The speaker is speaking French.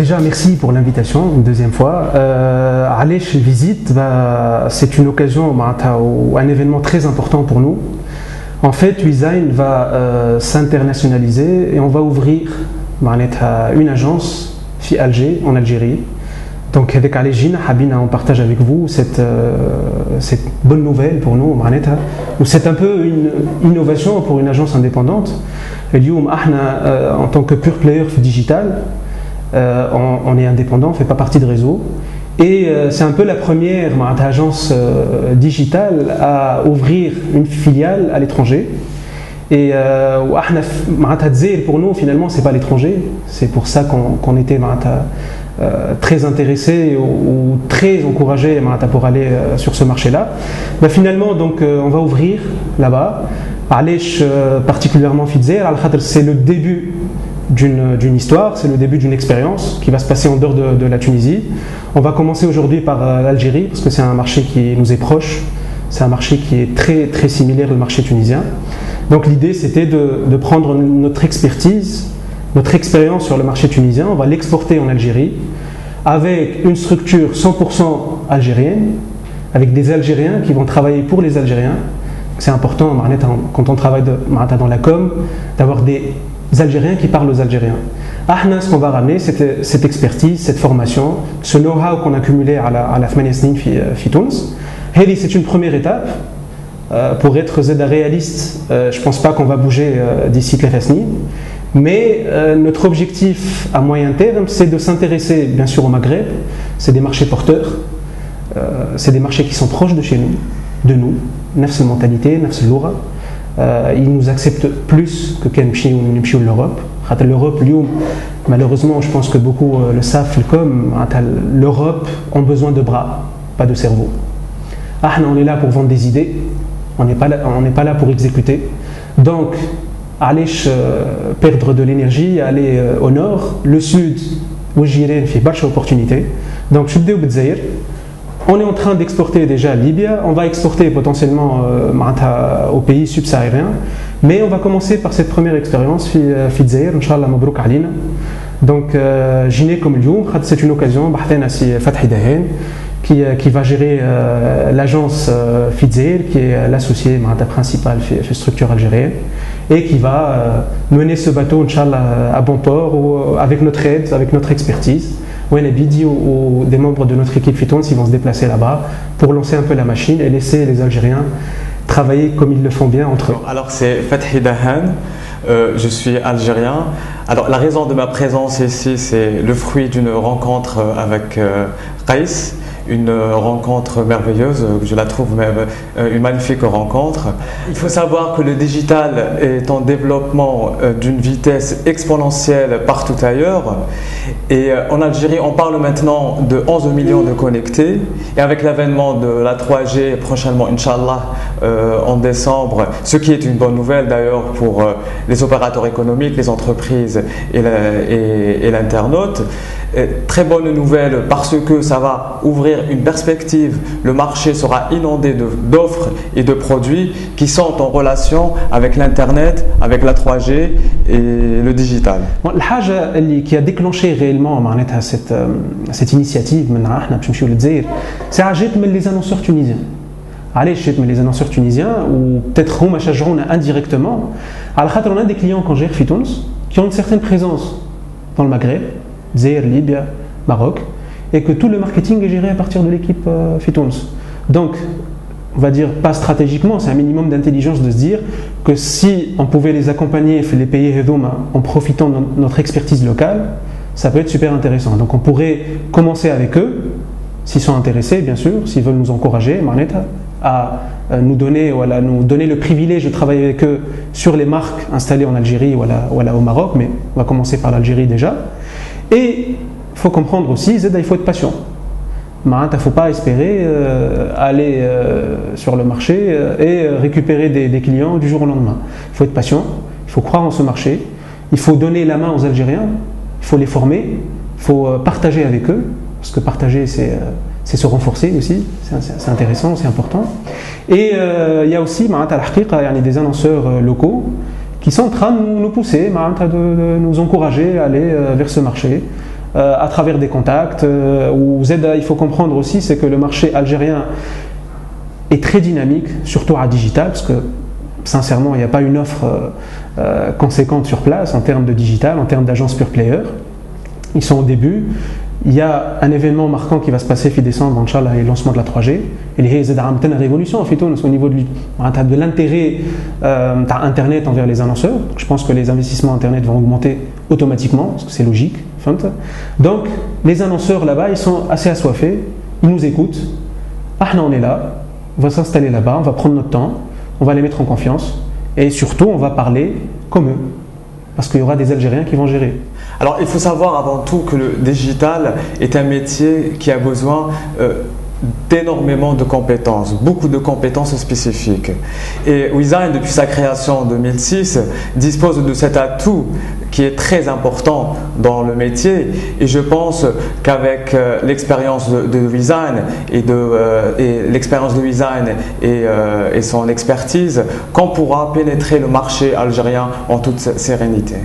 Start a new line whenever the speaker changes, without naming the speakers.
déjà, merci pour l'invitation, une deuxième fois. Aller chez Visite, c'est une occasion, ou un événement très important pour nous. En fait, Wizain va s'internationaliser et on va ouvrir une agence chez Alger, en Algérie. Donc, avec Alégine, Habina, on partage avec vous cette bonne nouvelle pour nous. C'est un peu une innovation pour une agence indépendante. En tant que pure player digital, on est indépendant, on ne fait pas partie de réseau. Et c'est un peu la première agence digitale à ouvrir une filiale à l'étranger. Et pour nous, finalement, ce n'est pas l'étranger. C'est pour ça qu'on était très intéressés ou très encouragés pour aller sur ce marché-là. Finalement, donc, on va ouvrir là-bas. Particulièrement Fitzer, c'est le début d'une histoire, c'est le début d'une expérience qui va se passer en dehors de la Tunisie. On va commencer aujourd'hui par l'Algérie parce que c'est un marché qui nous est proche, c'est un marché qui est très, très similaire au marché tunisien. Donc l'idée c'était de prendre notre expertise, notre expérience sur le marché tunisien, on va l'exporter en Algérie avec une structure 100% algérienne, avec des Algériens qui vont travailler pour les Algériens. C'est important quand on travaille dans la com d'avoir des Algériens qui parlent aux Algériens. Ce qu'on va ramener, c'est cette expertise, cette formation, ce know-how qu'on a cumulé à la Fmanesnin Fitouns. C'est une première étape. Pour être réaliste, je ne pense pas qu'on va bouger d'ici la Fmanesnin. Mais notre objectif à moyen terme, c'est de s'intéresser bien sûr au Maghreb. C'est des marchés porteurs. C'est des marchés qui sont proches de chez nous, de nous. Nefs mentalité, nefs loura. Ils nous acceptent plus que l'Europe. L'Europe, malheureusement, je pense que beaucoup le savent, l'Europe a besoin de bras, pas de cerveau. On est là pour vendre des idées, on n'est pas là pour exécuter. Donc, aller perdre de l'énergie, aller au nord, le sud, où j'irai, fait beaucoup d'opportunités. Donc, je suis Bdzaïr. On est en train d'exporter déjà à Libye, on va exporter potentiellement aux pays subsahariens, mais on va commencer par cette première expérience, Fitzaïr, Inch'Allah, Mabrouk Alina. Donc, Jiné comme Lyoum, c'est une occasion, Fathi Dahen, qui va gérer l'agence Fitzaïr, qui est l'associé principal de la structure algérienne, et qui va mener ce bateau, Inch'Allah, à bon port, avec notre aide, avec notre expertise. Les Bidi ou des membres de notre équipe Fitouns ils vont se déplacer là-bas pour lancer un peu la machine et laisser les Algériens travailler comme ils le font bien entre eux.
Alors c'est Fathi Dahan, je suis algérien. Alors la raison de ma présence ici, c'est le fruit d'une rencontre avec Raïs, une rencontre merveilleuse, je la trouve même une magnifique rencontre. Il faut savoir que le digital est en développement d'une vitesse exponentielle partout ailleurs. Et en Algérie, on parle maintenant de 11 millions de connectés. Et avec l'avènement de la 3G prochainement, Inch'Allah, en décembre, ce qui est une bonne nouvelle d'ailleurs pour les opérateurs économiques, les entreprises et l'internaute. Très bonne nouvelle parce que ça va ouvrir une perspective. Le marché sera inondé d'offres et de produits qui sont en relation avec l'Internet, avec la 3G et le digital.
La chose qui a déclenché réellement cette initiative, c'est les annonceurs tunisiens. Les annonceurs tunisiens, ou peut-être indirectement, on a des clients quand j'ai Fitouns qui ont une certaine présence dans le Maghreb, Zaïre, Libye, Maroc, et que tout le marketing est géré à partir de l'équipe Fitouns. Donc, on va dire pas stratégiquement, c'est un minimum d'intelligence de se dire que si on pouvait les accompagner et les payer en profitant de notre expertise locale, ça peut être super intéressant. Donc on pourrait commencer avec eux, s'ils sont intéressés bien sûr, s'ils veulent nous encourager, à nous donner le privilège de travailler avec eux sur les marques installées en Algérie ou au Maroc, mais on va commencer par l'Algérie déjà. Et il faut comprendre aussi, il faut être patient. Il ne faut pas espérer aller sur le marché et récupérer des clients du jour au lendemain. Il faut être patient, il faut croire en ce marché, il faut donner la main aux Algériens, il faut les former, il faut partager avec eux, parce que partager c'est se renforcer aussi, c'est intéressant, c'est important. Et il y a aussi des annonceurs locaux qui sont en train de nous pousser, de nous encourager à aller vers ce marché. à travers des contacts. Il faut comprendre aussi, c'est que le marché algérien est très dynamique, surtout à digital, parce que sincèrement, il n'y a pas une offre conséquente sur place en termes de digital, en termes d'agences pure player. Ils sont au début. Il y a un événement marquant qui va se passer fin décembre, Inch'Allah, le lancement de la 3G. Et il y a une révolution au niveau de l'intérêt Internet envers les annonceurs. Donc, je pense que les investissements Internet vont augmenter automatiquement, parce que c'est logique. Donc, les annonceurs là-bas, ils sont assez assoiffés, ils nous écoutent. Ah, on est là, on va s'installer là-bas, on va prendre notre temps, on va les mettre en confiance. Et surtout, on va parler comme eux. Parce qu'il y aura des Algériens qui vont gérer.
Alors, il faut savoir avant tout que le digital est un métier qui a besoin d'énormément de compétences, beaucoup de compétences spécifiques. Et Wizine, depuis sa création en 2006, dispose de cet atout qui est très important dans le métier. Et je pense qu'avec l'expérience de Wizine et l'expérience de Wizine et son expertise, qu'on pourra pénétrer le marché algérien en toute sérénité.